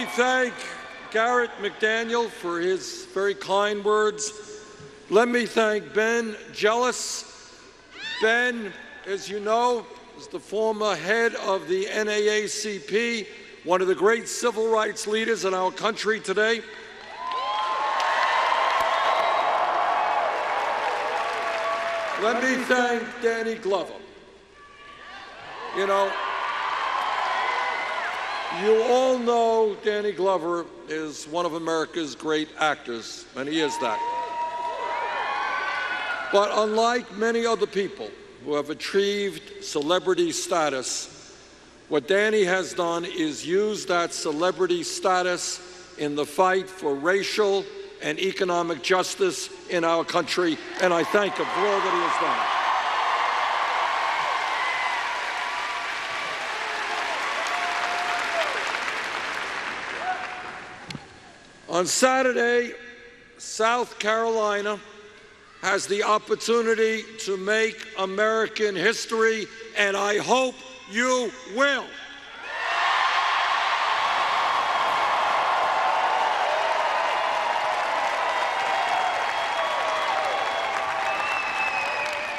thank Garrett McDaniel for his very kind words. Let me thank Ben Jealous. Ben, as you know, is the former head of the NAACP, one of the great civil rights leaders in our country today. Let me thank Danny Glover. You know, you all know Danny Glover is one of America's great actors, and he is that. But unlike many other people who have achieved celebrity status, what Danny has done is use that celebrity status in the fight for racial and economic justice in our country, and I thank him for all that he has done. On Saturday, South Carolina has the opportunity to make American history, and I hope you will.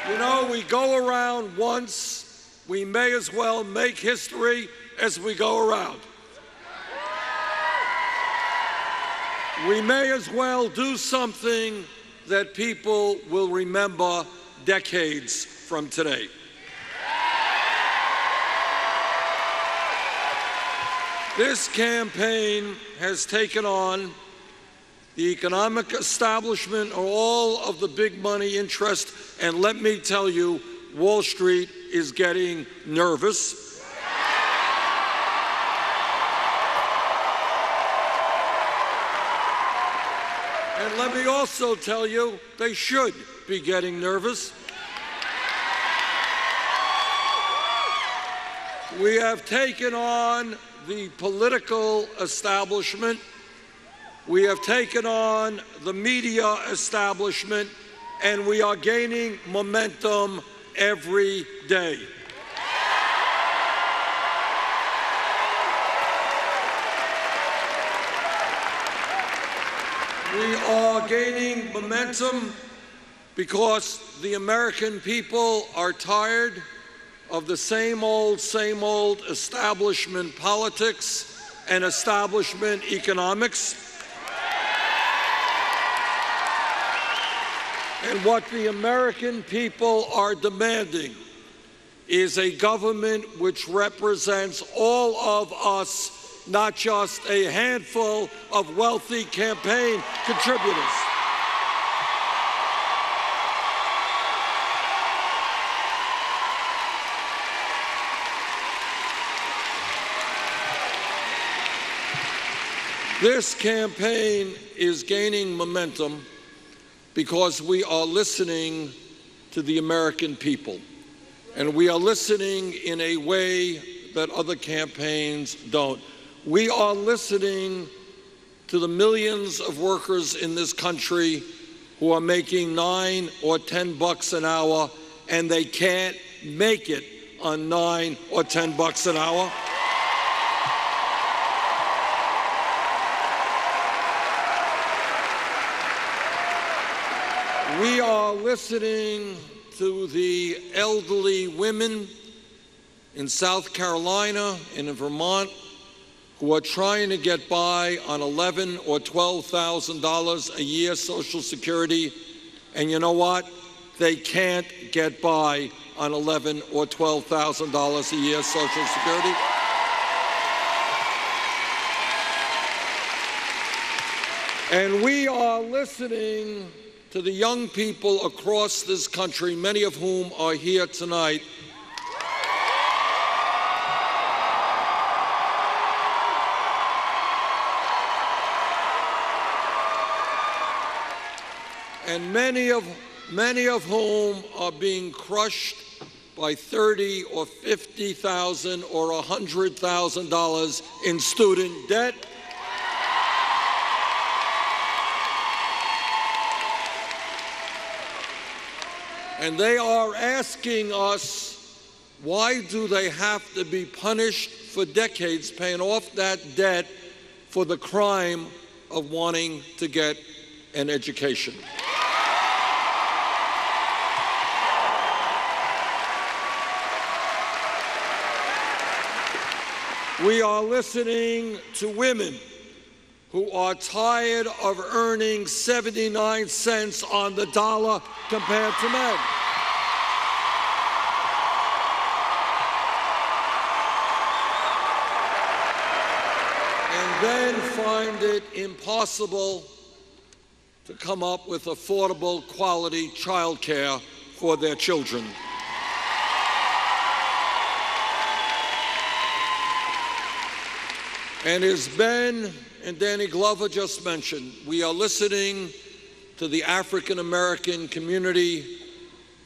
You know, we go around once, we may as well make history as we go around. We may as well do something that people will remember decades from today. This campaign has taken on the economic establishment or all of the big money interest, and let me tell you, Wall Street is getting nervous. And let me also tell you, they should be getting nervous. We have taken on the political establishment. We have taken on the media establishment, and we are gaining momentum every day. We are gaining momentum because the American people are tired of the same old establishment politics and establishment economics. And what the American people are demanding is a government which represents all of us, not just a handful of wealthy campaign contributors. This campaign is gaining momentum because we are listening to the American people, and we are listening in a way that other campaigns don't. We are listening to the millions of workers in this country who are making $9 or $10 an hour, and they can't make it on $9 or $10 an hour. We are listening to the elderly women in South Carolina and in Vermont who are trying to get by on $11,000 or $12,000 a year Social Security, and you know what? They can't get by on $11,000 or $12,000 a year Social Security. And we are listening to the young people across this country, many of whom are here tonight, and many of whom are being crushed by $30,000 or $50,000 or $100,000 in student debt. And they are asking us, why do they have to be punished for decades paying off that debt for the crime of wanting to get an education. We are listening to women who are tired of earning 79 cents on the dollar compared to men. And then find it impossible to come up with affordable, quality child care for their children. And as Ben and Danny Glover just mentioned, we are listening to the African American community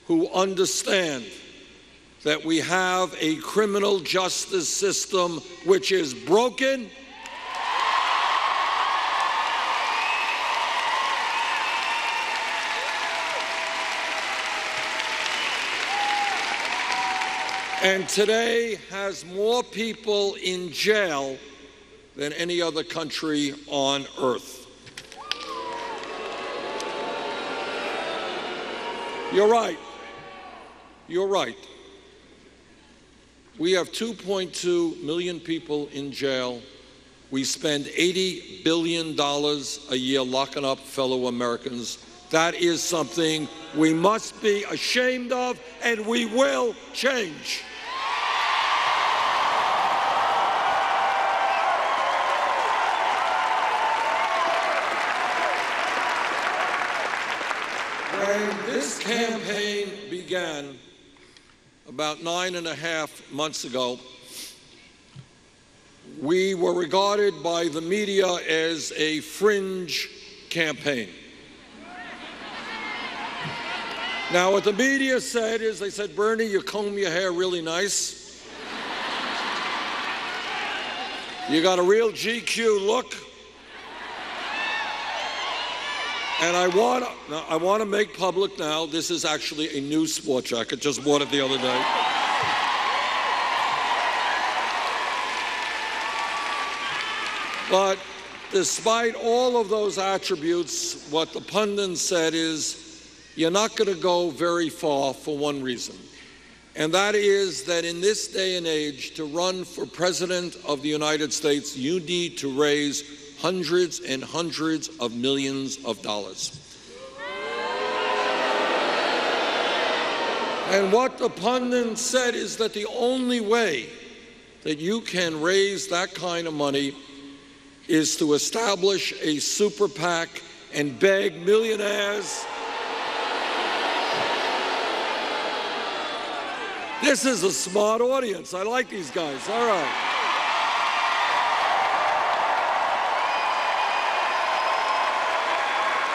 who understand that we have a criminal justice system which is broken and today has more people in jail than any other country on earth. You're right. You're right. We have 2.2 million people in jail. We spend $80 billion a year locking up fellow Americans. That is something we must be ashamed of, and we will change. When this campaign began about 9.5 months ago, we were regarded by the media as a fringe campaign. Now, what the media said is, they said, Bernie, you comb your hair really nice. You got a real GQ look. And I want to make public now, this is actually a new sport jacket, just bought it the other day. But despite all of those attributes, what the pundits said is, you're not going to go very far for one reason. And that is that in this day and age, to run for president of the United States, you need to raise hundreds and hundreds of millions of dollars. And what the pundit said is that the only way that you can raise that kind of money is to establish a super PAC and beg millionaires. This is a smart audience. I like these guys. All right.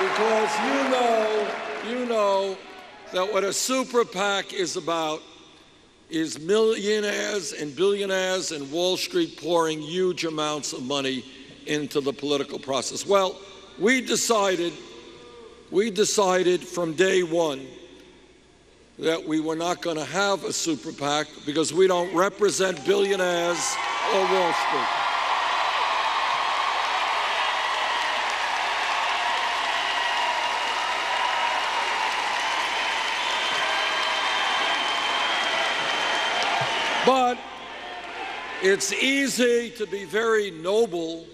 Because you know that what a super PAC is about is millionaires and billionaires and Wall Street pouring huge amounts of money into the political process. Well, we decided from day one that we were not going to have a super PAC because we don't represent billionaires or Wall Street. But it's easy to be very noble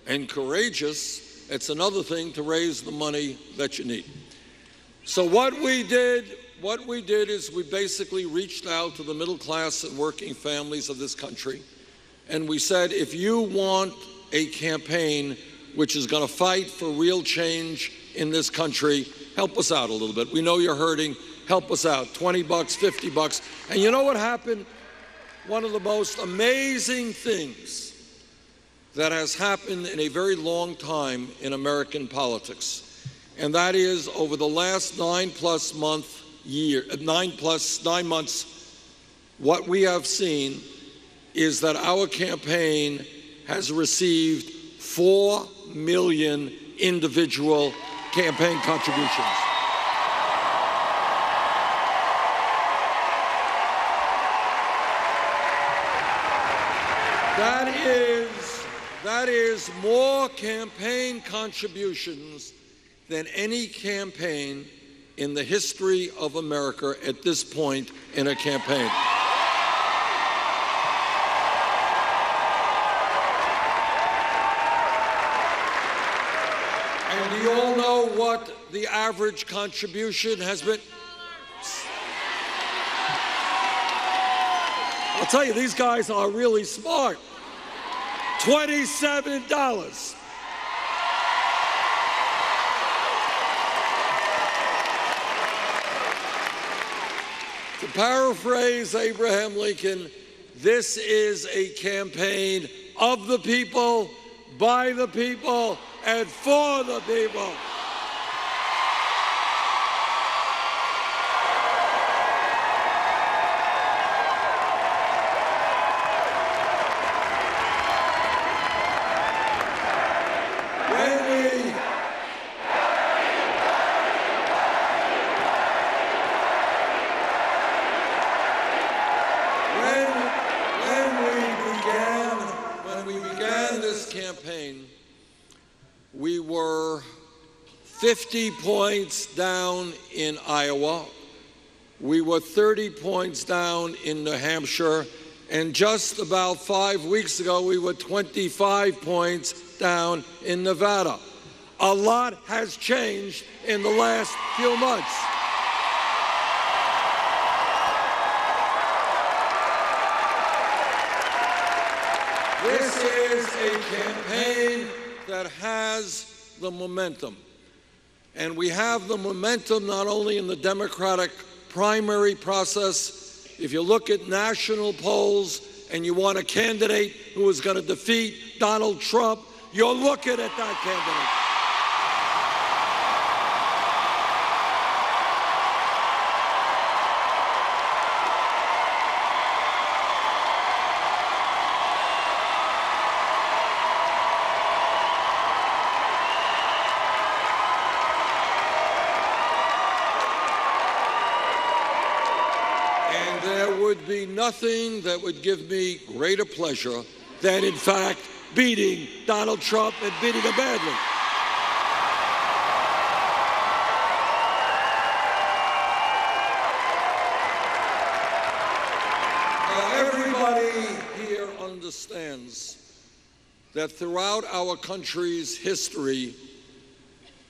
and courageous. It's another thing to raise the money that you need. So what we did is we basically reached out to the middle class and working families of this country, and we said, if you want a campaign which is going to fight for real change in this country, help us out a little bit. We know you're hurting. Help us out. $20, $50. And you know what happened? One of the most amazing things that has happened in a very long time in American politics, and that is over the last 9 months, what we have seen is that our campaign has received 4 million individual campaign contributions. That is more campaign contributions than any campaign in the history of America at this point in a campaign. And do you all know what the average contribution has been? I'll tell you, these guys are really smart. $27. To paraphrase Abraham Lincoln, this is a campaign of the people, by the people, and for the people. Campaign, we were 50 points down in Iowa, we were 30 points down in New Hampshire, and just about 5 weeks ago we were 25 points down in Nevada. A lot has changed in the last few months. This is a campaign that has the momentum. And we have the momentum not only in the Democratic primary process. If you look at national polls and you want a candidate who is going to defeat Donald Trump, you're looking at that candidate. There would be nothing that would give me greater pleasure than, in fact, beating Donald Trump and beating him badly. Now, everybody here understands that throughout our country's history,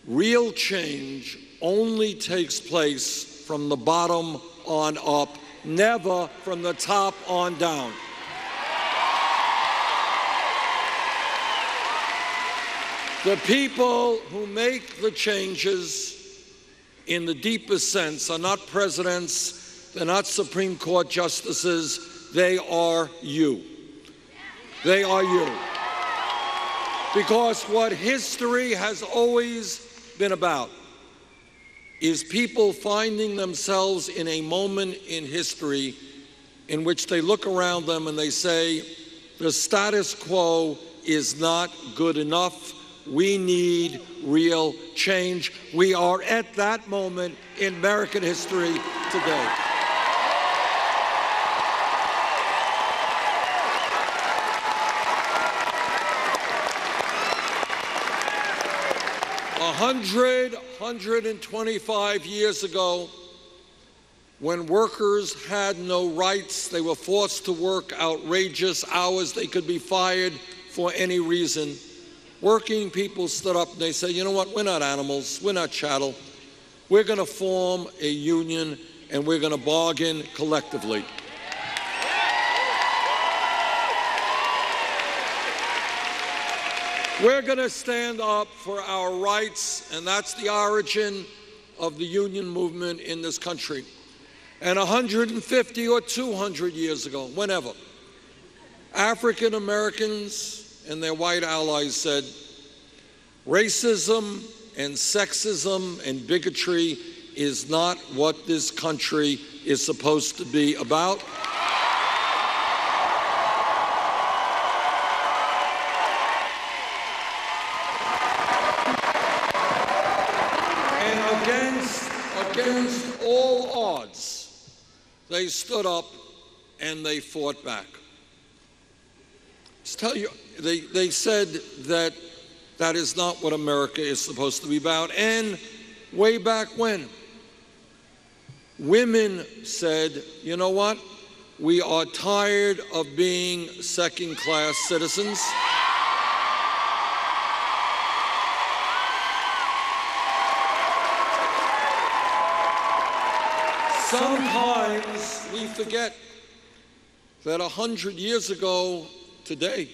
real change only takes place from the bottom on up, never from the top on down. The people who make the changes in the deepest sense are not presidents, they're not Supreme Court justices, they are you. They are you. Because what history has always been about is people finding themselves in a moment in history in which they look around them and they say, the status quo is not good enough. We need real change. We are at that moment in American history today. A 125 years ago, when workers had no rights, they were forced to work outrageous hours, they could be fired for any reason. Working people stood up and they said, you know what, we're not animals, we're not chattel. We're going to form a union and we're going to bargain collectively. We're going to stand up for our rights, and that's the origin of the union movement in this country. And 150 or 200 years ago, whenever, African Americans and their white allies said, racism and sexism and bigotry is not what this country is supposed to be about. Against all odds, they stood up and they fought back. Just tell you, they said that that is not what America is supposed to be about. And way back when, women said, you know what? We are tired of being second-class citizens. Sometimes we forget that 100 years ago today,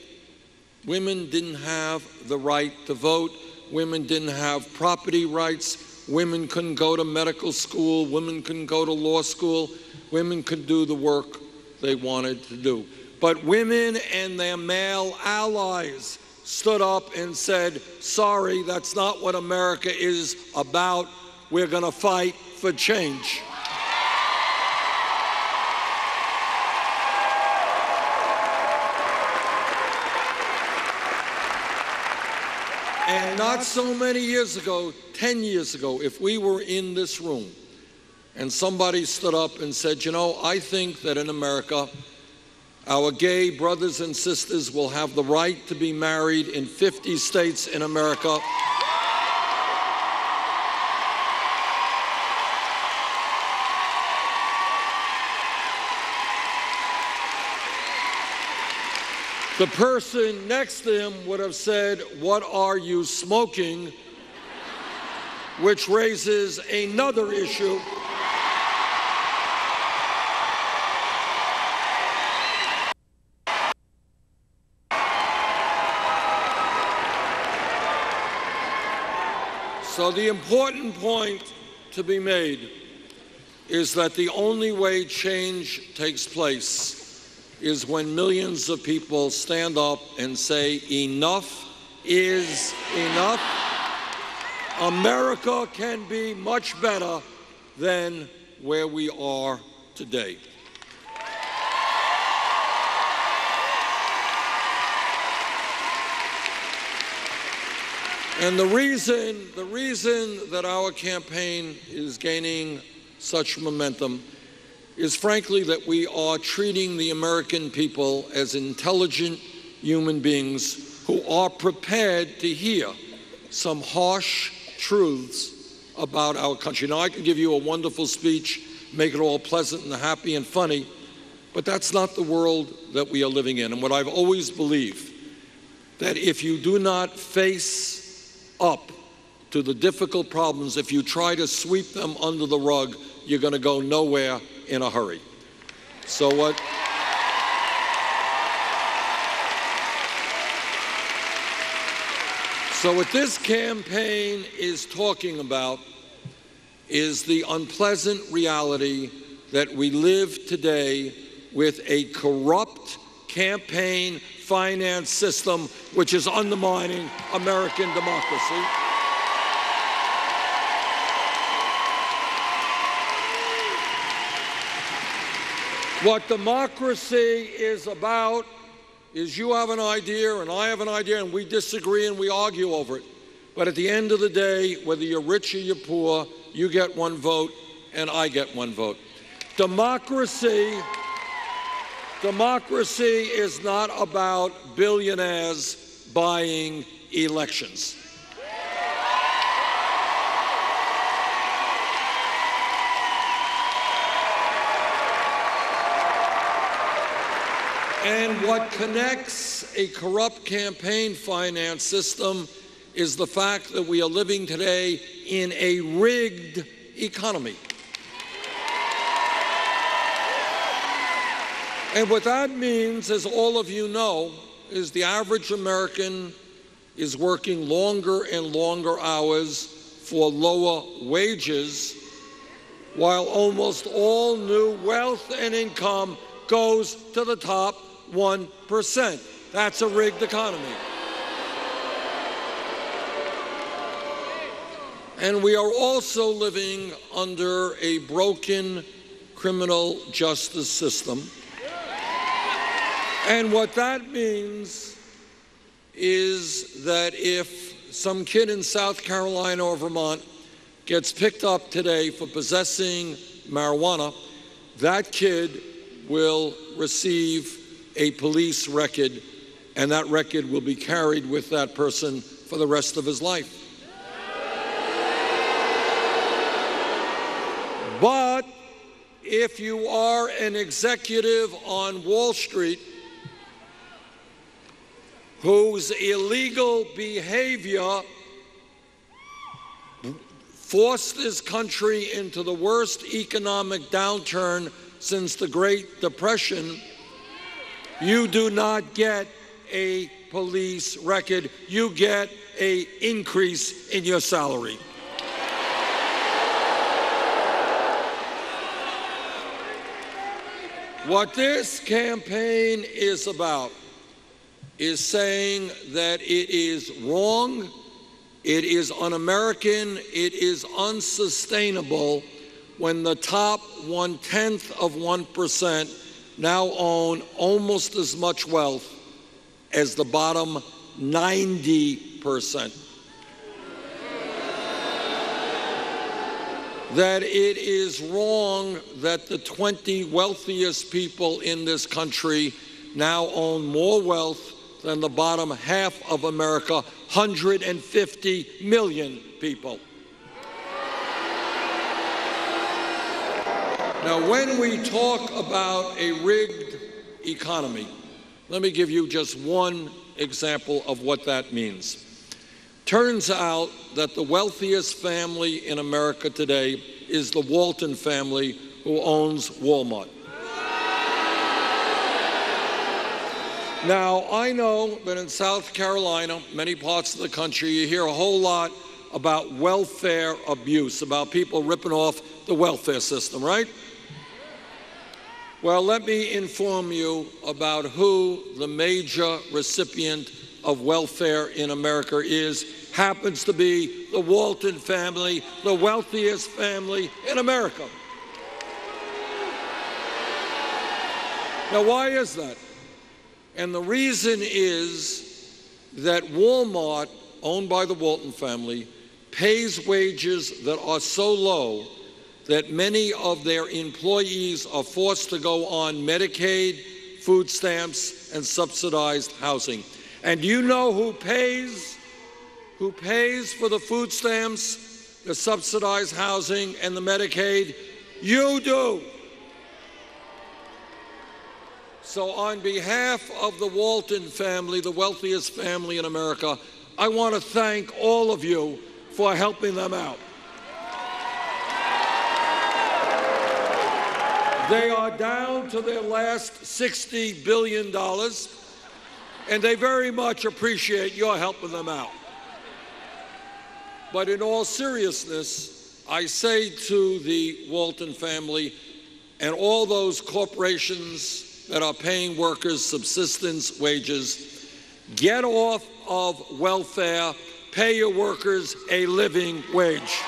women didn't have the right to vote, women didn't have property rights, women couldn't go to medical school, women couldn't go to law school, women could do the work they wanted to do. But women and their male allies stood up and said, sorry, that's not what America is about. We're going to fight for change. And not so many years ago, 10 years ago, if we were in this room and somebody stood up and said, you know, I think that in America, our gay brothers and sisters will have the right to be married in 50 states in America. The person next to him would have said, what are you smoking? Which raises another issue. So the important point to be made is that the only way change takes place is when millions of people stand up and say, enough is enough. America can be much better than where we are today. And the reason that our campaign is gaining such momentum is frankly that we are treating the American people as intelligent human beings who are prepared to hear some harsh truths about our country. Now, I could give you a wonderful speech, make it all pleasant and happy and funny, but that's not the world that we are living in. And what I've always believed, that if you do not face up to the difficult problems, if you try to sweep them under the rug, you're going to go nowhere in a hurry. So what this campaign is talking about is the unpleasant reality that we live today with a corrupt campaign finance system which is undermining American democracy. What democracy is about is you have an idea and I have an idea and we disagree and we argue over it. But at the end of the day, whether you're rich or you're poor, you get one vote and I get one vote. Democracy is not about billionaires buying elections. And what connects a corrupt campaign finance system is the fact that we are living today in a rigged economy. And what that means, as all of you know, is the average American is working longer and longer hours for lower wages, while almost all new wealth and income goes to the top 1%. That's a rigged economy. And we are also living under a broken criminal justice system. And what that means is that if some kid in South Carolina or Vermont gets picked up today for possessing marijuana, that kid will receive a police record and that record will be carried with that person for the rest of his life. But if you are an executive on Wall Street whose illegal behavior forced this country into the worst economic downturn since the Great Depression, you do not get a police record. You get an increase in your salary. What this campaign is about is saying that it is wrong, it is un-American, it is unsustainable when the top 0.1% now own almost as much wealth as the bottom 90%. That it is wrong that the 20 wealthiest people in this country now own more wealth than the bottom half of America, 150 million people. Now, when we talk about a rigged economy, let me give you just one example of what that means. Turns out that the wealthiest family in America today is the Walton family, who owns Walmart. Now, I know that in South Carolina, many parts of the country, you hear a whole lot about welfare abuse, about people ripping off the welfare system, right? Well, let me inform you about who the major recipient of welfare in America is. Happens to be the Walton family, the wealthiest family in America. Now, why is that? And the reason is that Walmart, owned by the Walton family, pays wages that are so low that many of their employees are forced to go on Medicaid, food stamps, and subsidized housing. And you know who pays for the food stamps, the subsidized housing, and the Medicaid? You do. So on behalf of the Walton family, the wealthiest family in America, I want to thank all of you for helping them out. They are down to their last $60 billion, and they very much appreciate your helping them out. But in all seriousness, I say to the Walton family and all those corporations that are paying workers subsistence wages, get off of welfare, pay your workers a living wage.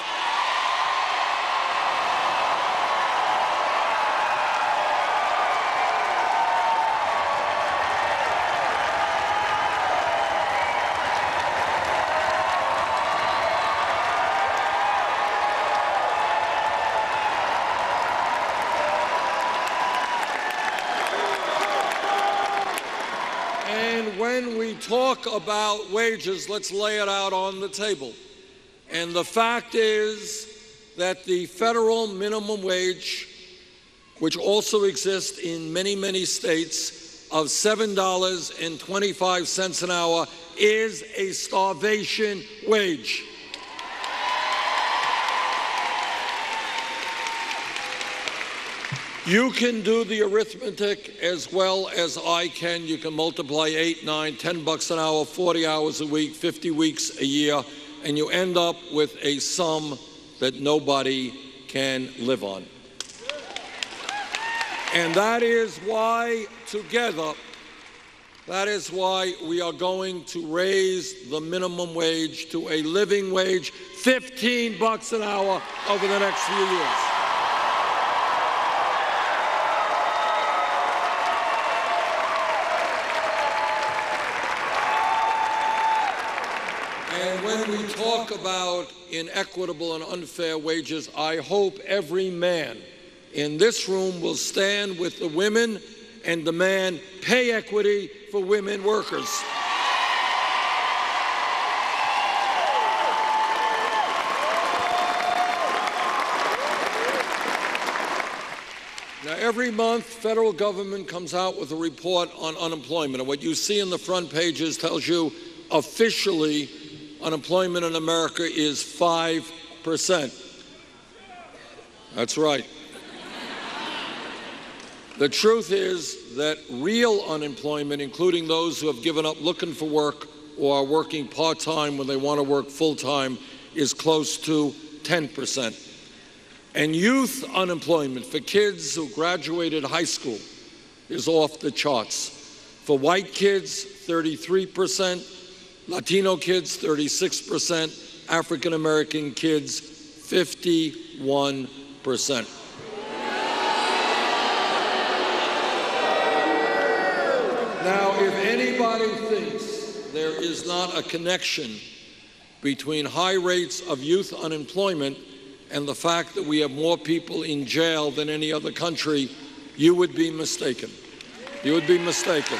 When we talk about wages, let's lay it out on the table. And the fact is that the federal minimum wage, which also exists in many, many states, of $7.25 an hour, is a starvation wage. You can do the arithmetic as well as I can. You can multiply 8, 9, $10 an hour, 40 hours a week, 50 weeks a year, and you end up with a sum that nobody can live on. And that is why together, that is why we are going to raise the minimum wage to a living wage, $15 an hour over the next few years. And when we talk about inequitable and unfair wages, I hope every man in this room will stand with the women and demand pay equity for women workers. Now, every month, federal government comes out with a report on unemployment. And what you see in the front pages tells you officially unemployment in America is 5%. That's right. The truth is that real unemployment, including those who have given up looking for work or are working part-time when they want to work full-time, is close to 10%. And youth unemployment for kids who graduated high school is off the charts. For white kids, 33%, Latino kids, 36%, African American kids, 51%. Now, if anybody thinks there is not a connection between high rates of youth unemployment and the fact that we have more people in jail than any other country, you would be mistaken. You would be mistaken.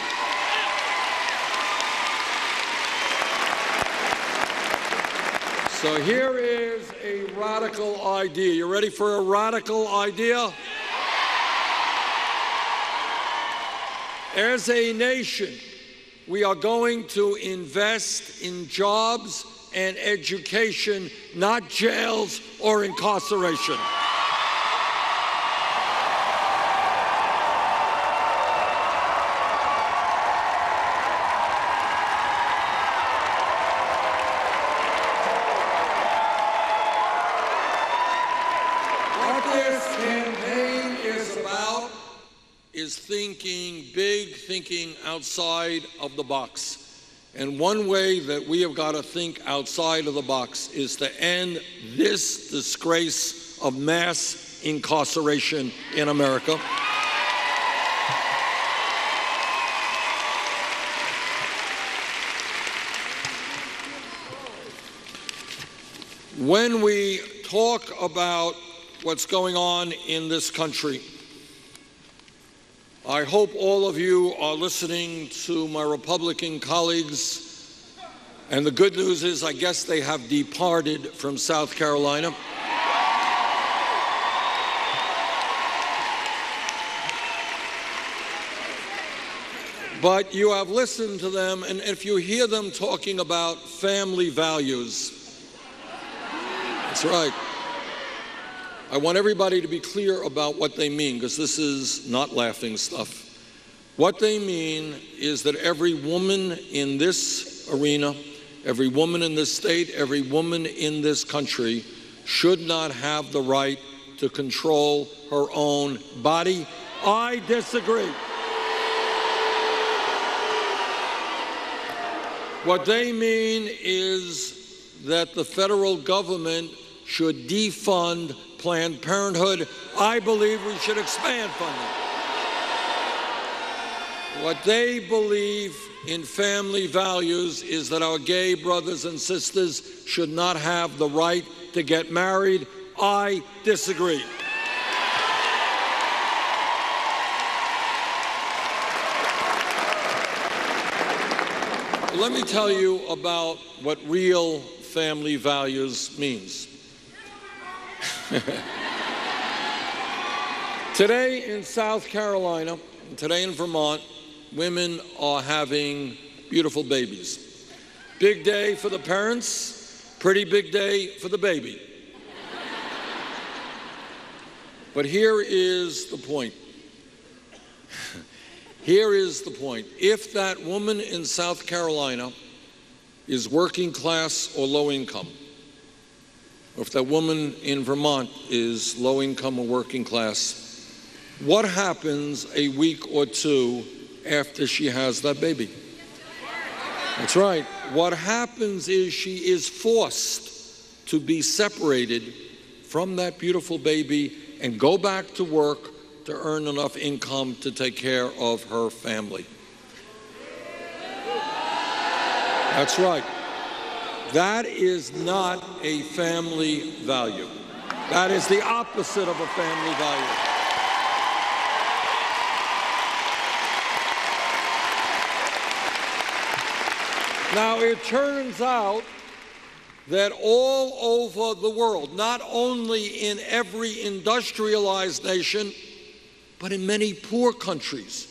So here is a radical idea. You ready for a radical idea? As a nation, we are going to invest in jobs and education, not jails or incarceration. What this campaign is about is thinking big, thinking outside of the box. And one way that we have got to think outside of the box is to end this disgrace of mass incarceration in America. When we talk about what's going on in this country, I hope all of you are listening to my Republican colleagues, and the good news is I guess they have departed from South Carolina. But you have listened to them, and if you hear them talking about family values, that's right. I want everybody to be clear about what they mean, because this is not laughing stuff. What they mean is that every woman in this arena, every woman in this state, every woman in this country should not have the right to control her own body. I disagree. What they mean is that the federal government should defund Planned Parenthood. I believe we should expand funding. What they believe in family values is that our gay brothers and sisters should not have the right to get married. I disagree. Let me tell you about what real family values means. Today in South Carolina, today in Vermont, women are having beautiful babies. Big day for the parents, pretty big day for the baby. But here is the point. Here is the point. If that woman in South Carolina is working class or low income, or if that woman in Vermont is low income or working class, what happens a week or two after she has that baby? That's right. What happens is she is forced to be separated from that beautiful baby and go back to work to earn enough income to take care of her family. That's right. That is not a family value. That is the opposite of a family value. Now, it turns out that all over the world, not only in every industrialized nation, but in many poor countries,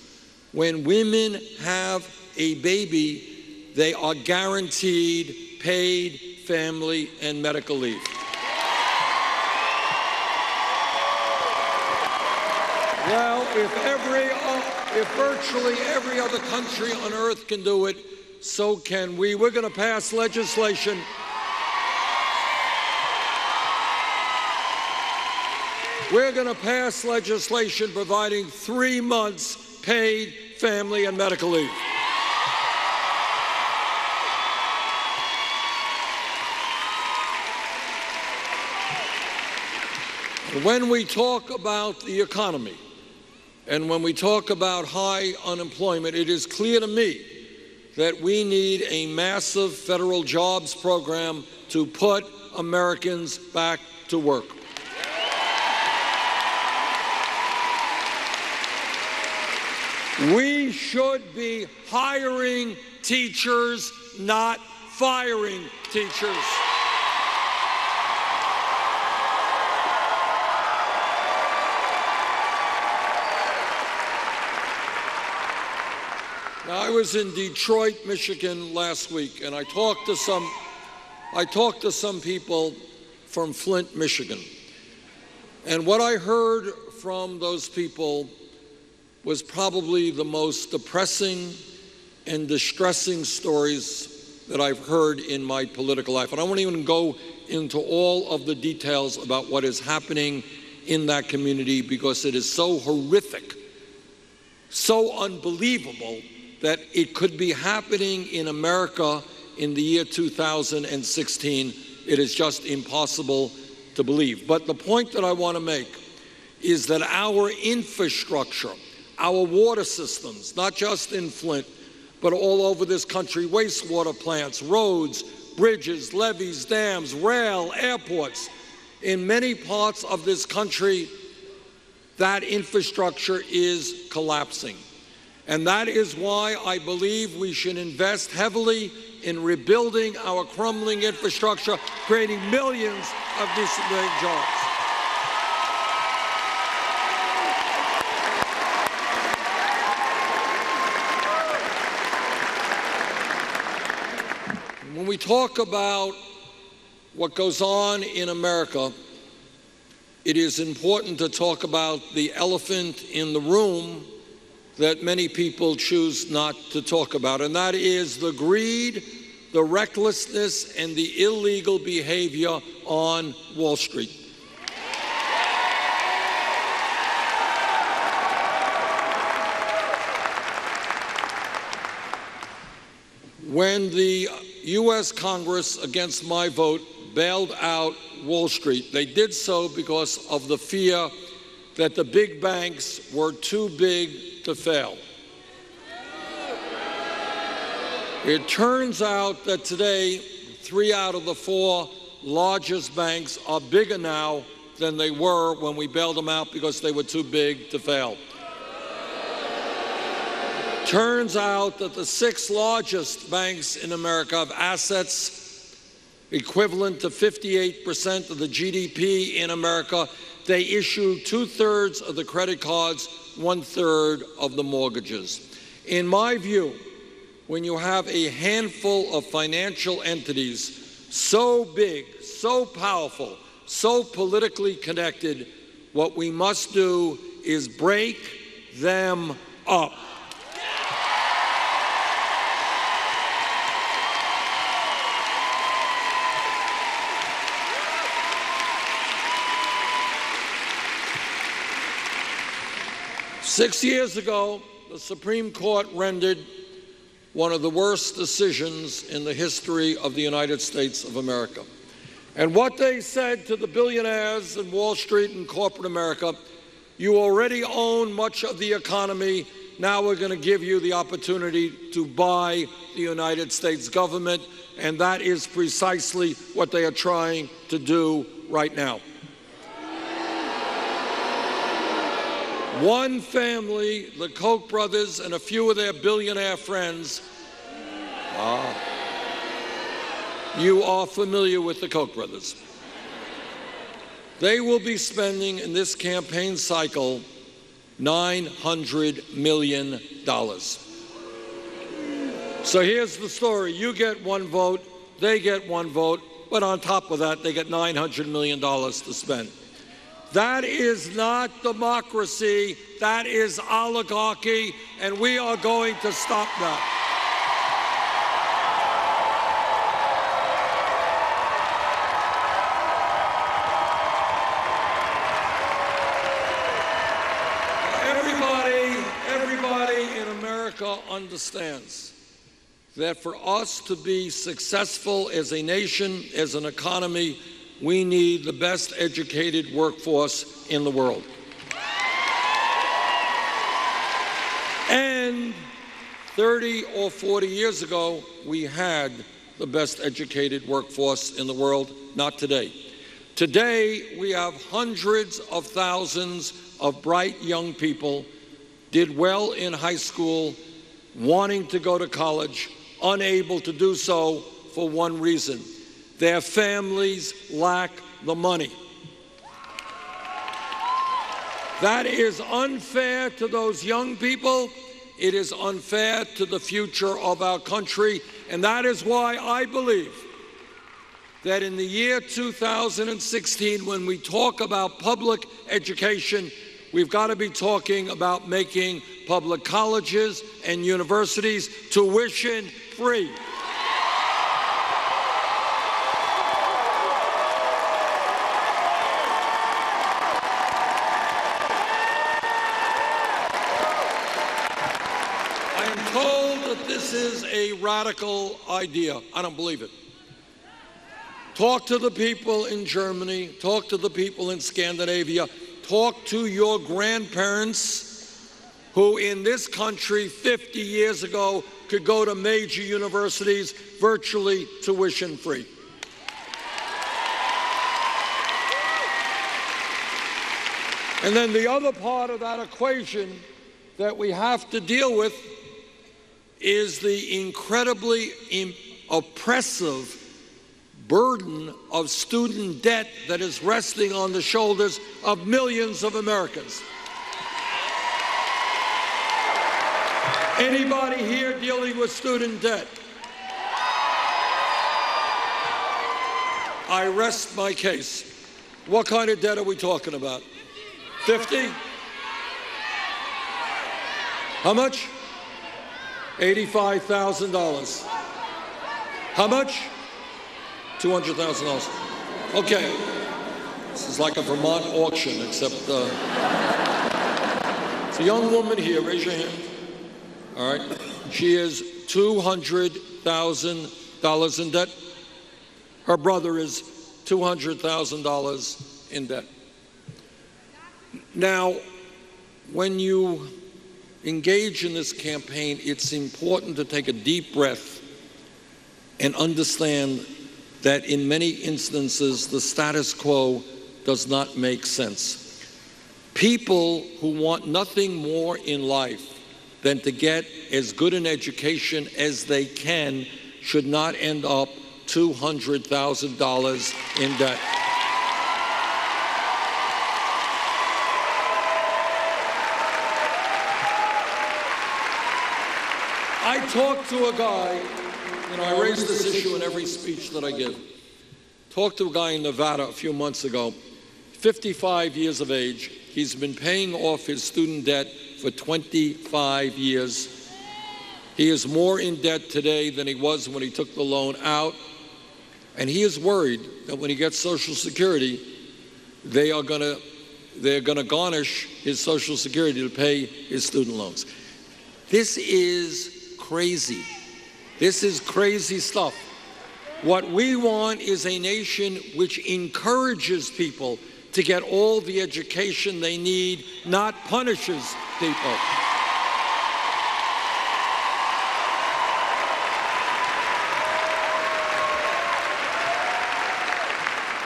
when women have a baby, they are guaranteed paid family and medical leave. Well, if virtually every other country on earth can do it, so can we. We're going to pass legislation. We're going to pass legislation providing 3 months paid family and medical leave. When we talk about the economy and when we talk about high unemployment, it is clear to me that we need a massive federal jobs program to put Americans back to work. We should be hiring teachers, not firing teachers. Now, I was in Detroit, Michigan last week, and I talked to some people from Flint, Michigan. And what I heard from those people was probably the most depressing and distressing stories that I've heard in my political life. And I won't even go into all of the details about what is happening in that community because it is so horrific, so unbelievable that it could be happening in America in the year 2016. It is just impossible to believe. But the point that I want to make is that our infrastructure, our water systems, not just in Flint, but all over this country, wastewater plants, roads, bridges, levees, dams, rail, airports. In many parts of this country, that infrastructure is collapsing. And that is why I believe we should invest heavily in rebuilding our crumbling infrastructure, creating millions of decent jobs. When we talk about what goes on in America, it is important to talk about the elephant in the room that many people choose not to talk about, and that is the greed, the recklessness, and the illegal behavior on Wall Street. When the U.S. Congress, against my vote, bailed out Wall Street, they did so because of the fear that the big banks were too big to fail. It turns out that today, 3 out of the 4 largest banks are bigger now than they were when we bailed them out because they were too big to fail. Turns out that the 6 largest banks in America have assets equivalent to 58% of the GDP in America. They issue 2/3 of the credit cards, 1/3 of the mortgages. In my view, when you have a handful of financial entities so big, so powerful, so politically connected, what we must do is break them up. Six years ago, the Supreme Court rendered one of the worst decisions in the history of the United States of America. And what they said to the billionaires in Wall Street and corporate America, you already own much of the economy, now we're going to give you the opportunity to buy the United States government, and that is precisely what they are trying to do right now. One family, the Koch brothers and a few of their billionaire friends, You are familiar with the Koch brothers. They will be spending in this campaign cycle $900 million. So here's the story. You get one vote, they get one vote, but on top of that, they get $900 million to spend. That is not democracy, that is oligarchy, and we are going to stop that. Everybody in America understands that for us to be successful as a nation, as an economy, we need the best educated workforce in the world. And 30 or 40 years ago, we had the best educated workforce in the world, not today. Today, we have hundreds of thousands of bright young people, did well in high school, wanting to go to college, unable to do so for one reason: their families lack the money. That is unfair to those young people. It is unfair to the future of our country, and that is why I believe that in the year 2016, when we talk about public education, we've got to be talking about making public colleges and universities tuition free. I am told that this is a radical idea. I don't believe it. Talk to the people in Germany, talk to the people in Scandinavia, talk to your grandparents who in this country 50 years ago could go to major universities virtually tuition free. And then the other part of that equation that we have to deal with is the incredibly oppressive burden of student debt that is resting on the shoulders of millions of Americans. Anybody here dealing with student debt? I rest my case. What kind of debt are we talking about? 50? How much? $85,000. How much? $200,000. Okay. This is like a Vermont auction, except it's a young woman here. Raise your hand. All right. She is $200,000 in debt. Her brother is $200,000 in debt. Now, when you engage in this campaign, it's important to take a deep breath and understand that in many instances, the status quo does not make sense. People who want nothing more in life than to get as good an education as they can should not end up $200,000 in debt. I talked to a guy, I raise this issue in every speech that I give. Talked to a guy in Nevada a few months ago, 55 years of age. He's been paying off his student debt for 25 years. He is more in debt today than he was when he took the loan out. And he is worried that when he gets Social Security, they're going to garnish his Social Security to pay his student loans. This is crazy. This is crazy stuff. What we want is a nation which encourages people to get all the education they need, not punishes people.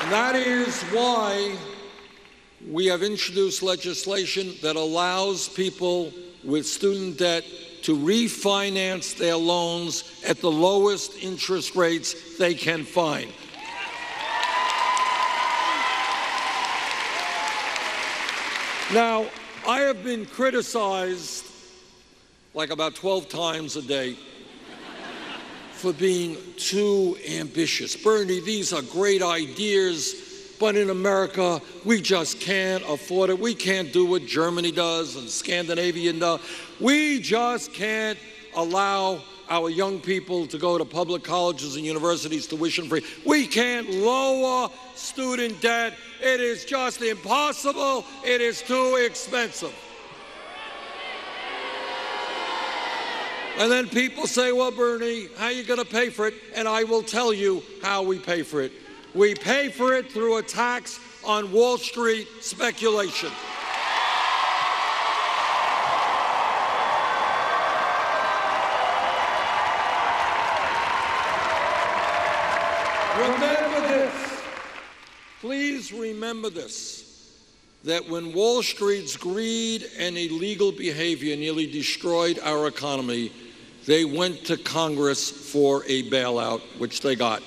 And that is why we have introduced legislation that allows people with student debt to refinance their loans at the lowest interest rates they can find. Now, I have been criticized like about 12 times a day for being too ambitious. Bernie, these are great ideas, but in America, we just can't afford it. We can't do what Germany does and Scandinavia does. We just can't allow our young people to go to public colleges and universities tuition-free. We can't lower student debt. It is just impossible. It is too expensive. And then people say, well, Bernie, how are you going to pay for it? And I will tell you how we pay for it. We pay for it through a tax on Wall Street speculation. Remember this. Please remember this, that when Wall Street's greed and illegal behavior nearly destroyed our economy, they went to Congress for a bailout, which they got.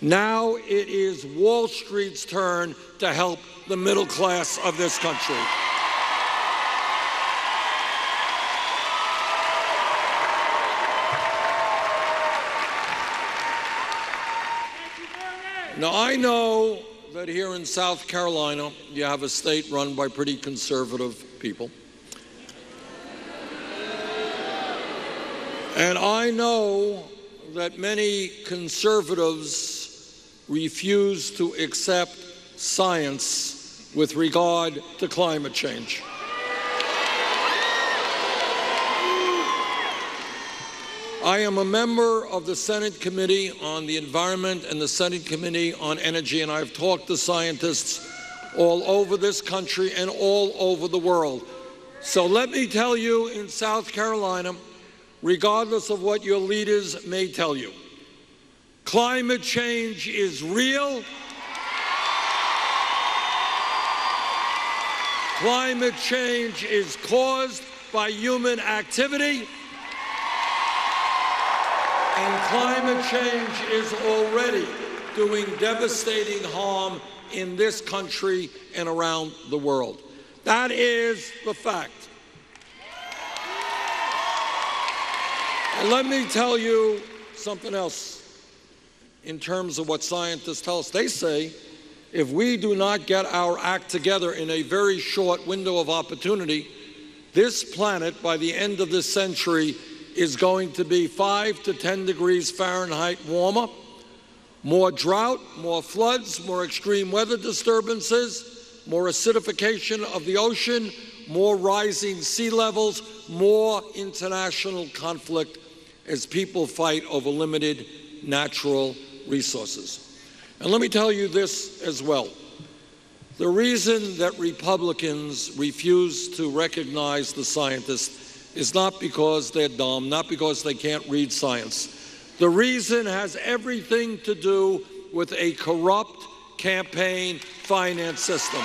Now it is Wall Street's turn to help the middle class of this country. Now, I know that here in South Carolina, you have a state run by pretty conservative people. And I know that many conservatives refuse to accept science with regard to climate change. I am a member of the Senate Committee on the Environment and the Senate Committee on Energy, and I've talked to scientists all over this country and all over the world. So let me tell you, in South Carolina, regardless of what your leaders may tell you, climate change is real. Climate change is caused by human activity. And climate change is already doing devastating harm in this country and around the world. That is the fact. And let me tell you something else in terms of what scientists tell us. They say if we do not get our act together in a very short window of opportunity, this planet, by the end of this century, is going to be 5 to 10 degrees Fahrenheit warmer, more drought, more floods, more extreme weather disturbances, more acidification of the ocean, more rising sea levels, more international conflict as people fight over limited natural resources. And let me tell you this as well. The reason that Republicans refuse to recognize the scientists is not because they're dumb, not because they can't read science. The reason has everything to do with a corrupt campaign finance system.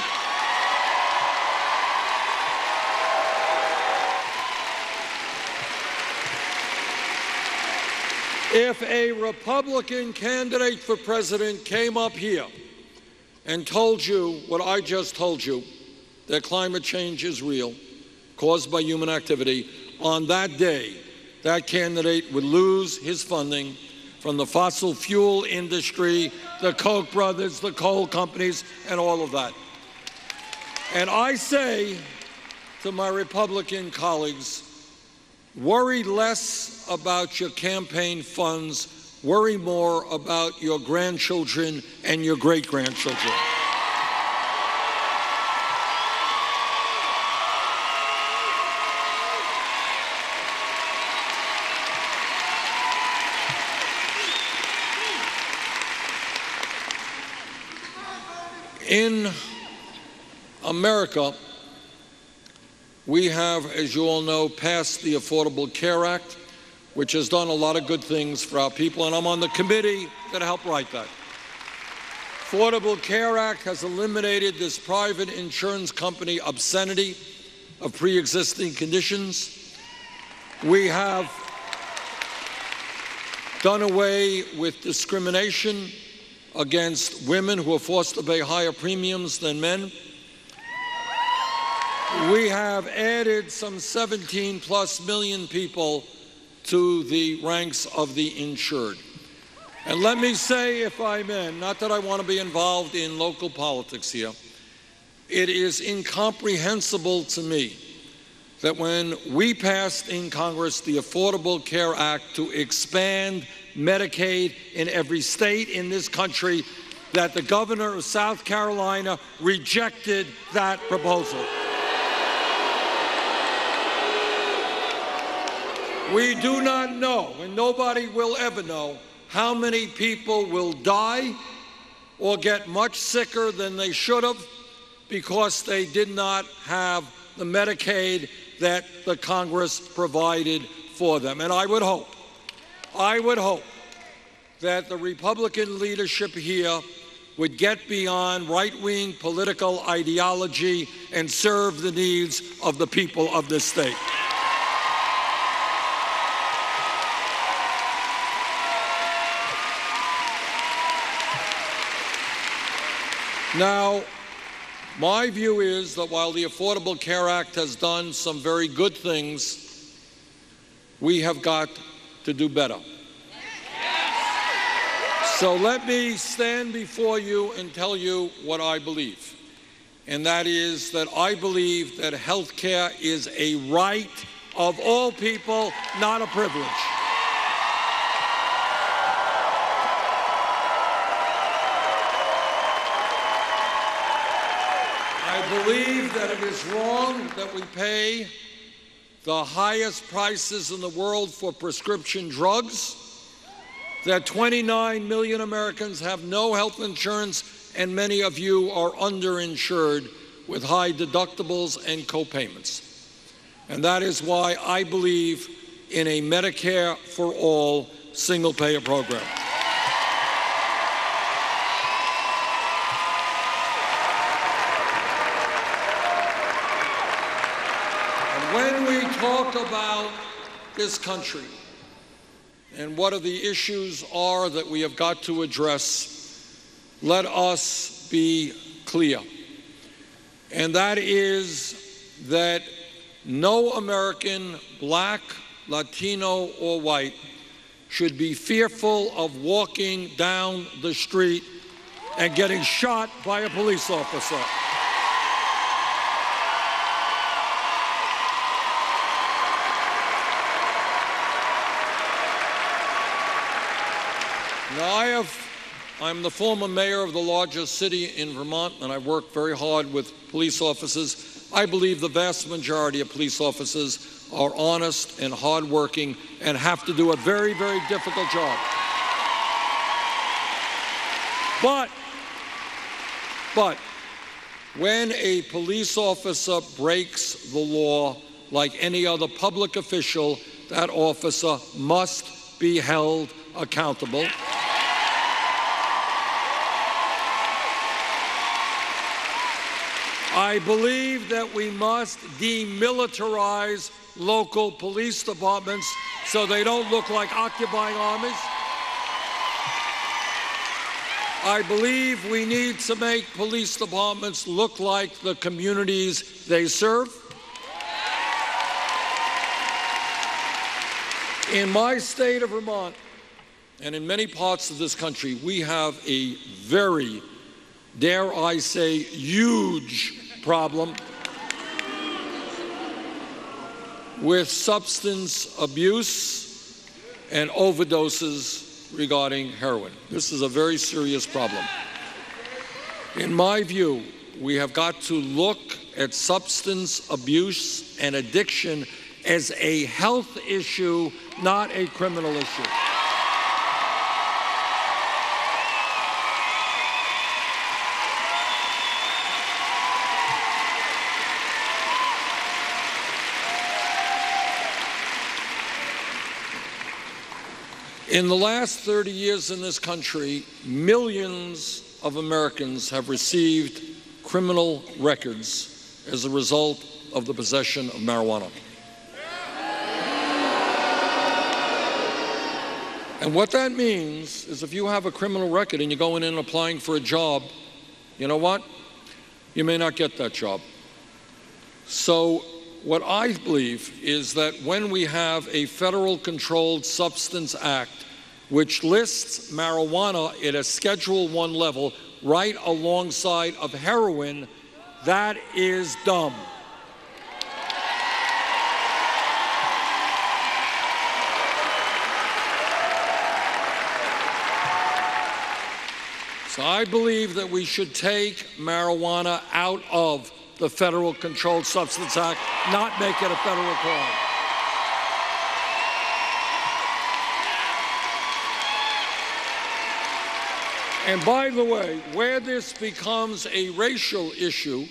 If a Republican candidate for president came up here and told you what I just told you, that climate change is real, caused by human activity, on that day, that candidate would lose his funding from the fossil fuel industry, the Koch brothers, the coal companies, and all of that. And I say to my Republican colleagues, worry less about your campaign funds, worry more about your grandchildren and your great-grandchildren. In America, we have, as you all know, passed the Affordable Care Act, which has done a lot of good things for our people, and I'm on the committee that helped write that. Affordable Care Act has eliminated this private insurance company obscenity of pre-existing conditions. We have done away with discrimination against women who are forced to pay higher premiums than men. We have added some 17+ million people to the ranks of the insured. And let me say, if I may, not that I want to be involved in local politics here, it is incomprehensible to me that when we passed in Congress the Affordable Care Act to expand Medicaid in every state in this country, that the governor of South Carolina rejected that proposal. We do not know, and nobody will ever know, how many people will die or get much sicker than they should have because they did not have the Medicaid that the Congress provided for them. And I would hope that the Republican leadership here would get beyond right-wing political ideology and serve the needs of the people of this state. Now, my view is that while the Affordable Care Act has done some very good things, we have got to do better. So let me stand before you and tell you what I believe. And that is that I believe that health care is a right of all people, not a privilege. I believe that it is wrong that we pay the highest prices in the world for prescription drugs, that 29 million Americans have no health insurance, and many of you are underinsured with high deductibles and co-payments. And that is why I believe in a Medicare for all single-payer program. When we talk about this country and what are the issues are that we have got to address, let us be clear. And that is that no American, black, Latino, or white, should be fearful of walking down the street and getting shot by a police officer. Now, I'm the former mayor of the largest city in Vermont, and I work very hard with police officers. I believe the vast majority of police officers are honest and hardworking and have to do a very, very difficult job. But when a police officer breaks the law like any other public official, that officer must be held accountable. I believe that we must demilitarize local police departments so they don't look like occupying armies. I believe we need to make police departments look like the communities they serve. In my state of Vermont, and in many parts of this country, we have a very, dare I say, huge problem with substance abuse and overdoses regarding heroin. This is a very serious problem. In my view, we have got to look at substance abuse and addiction as a health issue, not a criminal issue. In the last 30 years in this country, millions of Americans have received criminal records as a result of the possession of marijuana. And what that means is if you have a criminal record and you're going in and applying for a job, you know what? You may not get that job. So what I believe is that when we have a federal Controlled Substance Act which lists marijuana at a Schedule I level right alongside of heroin, that is dumb. So I believe that we should take marijuana out of the Federal Controlled Substance Act, not make it a federal crime. And by the way, where this becomes a racial issue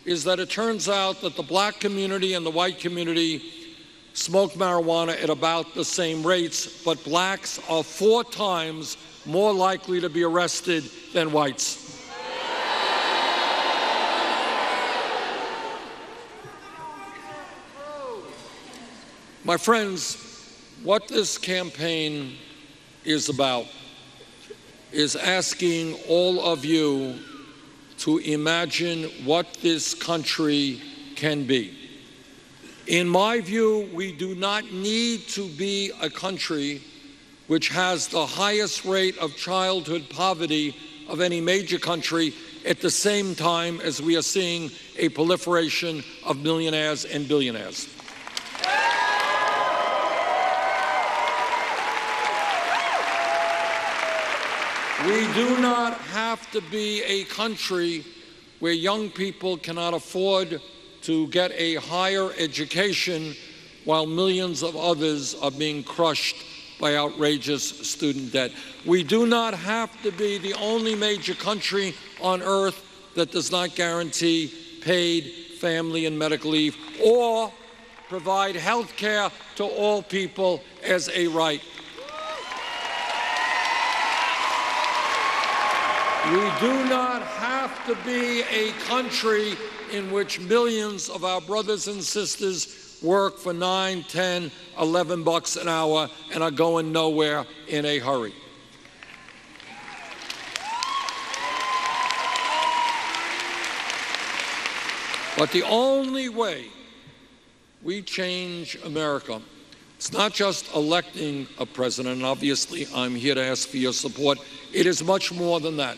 is that it turns out that the black community and the white community smoke marijuana at about the same rates, but blacks are 4 times more likely to be arrested than whites. My friends, what this campaign is about is asking all of you to imagine what this country can be. In my view, we do not need to be a country which has the highest rate of childhood poverty of any major country at the same time as we are seeing a proliferation of millionaires and billionaires. We do not have to be a country where young people cannot afford to get a higher education while millions of others are being crushed by outrageous student debt. We do not have to be the only major country on earth that does not guarantee paid family and medical leave or provide health care to all people as a right. We do not have to be a country in which millions of our brothers and sisters work for $9, $10, $11 an hour and are going nowhere in a hurry. But the only way we change America, it's not just electing a president, and obviously I'm here to ask for your support. It is much more than that.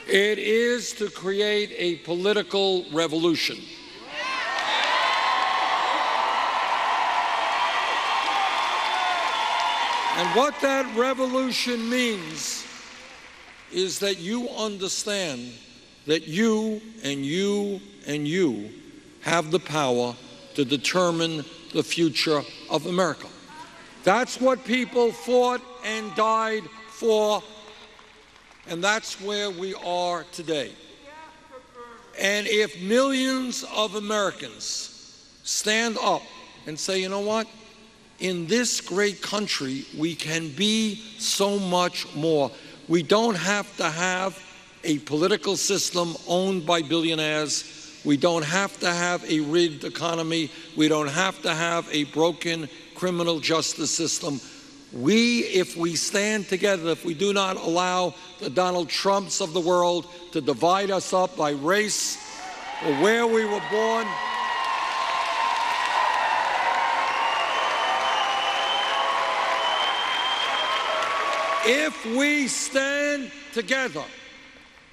It is to create a political revolution. And what that revolution means is that you understand that you and you and you have the power to determine the future of America. That's what people fought and died for, and that's where we are today. And if millions of Americans stand up and say, you know what? In this great country, we can be so much more. We don't have to have a political system owned by billionaires. We don't have to have a rigged economy. We don't have to have a broken criminal justice system. If we stand together, if we do not allow the Donald Trumps of the world to divide us up by race or where we were born, if we stand together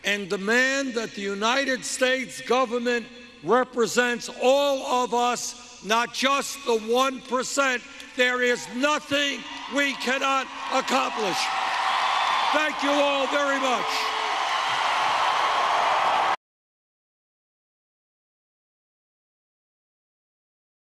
and demand that the United States government represents all of us, not just the 1%, there is nothing we cannot accomplish. Thank you all very much.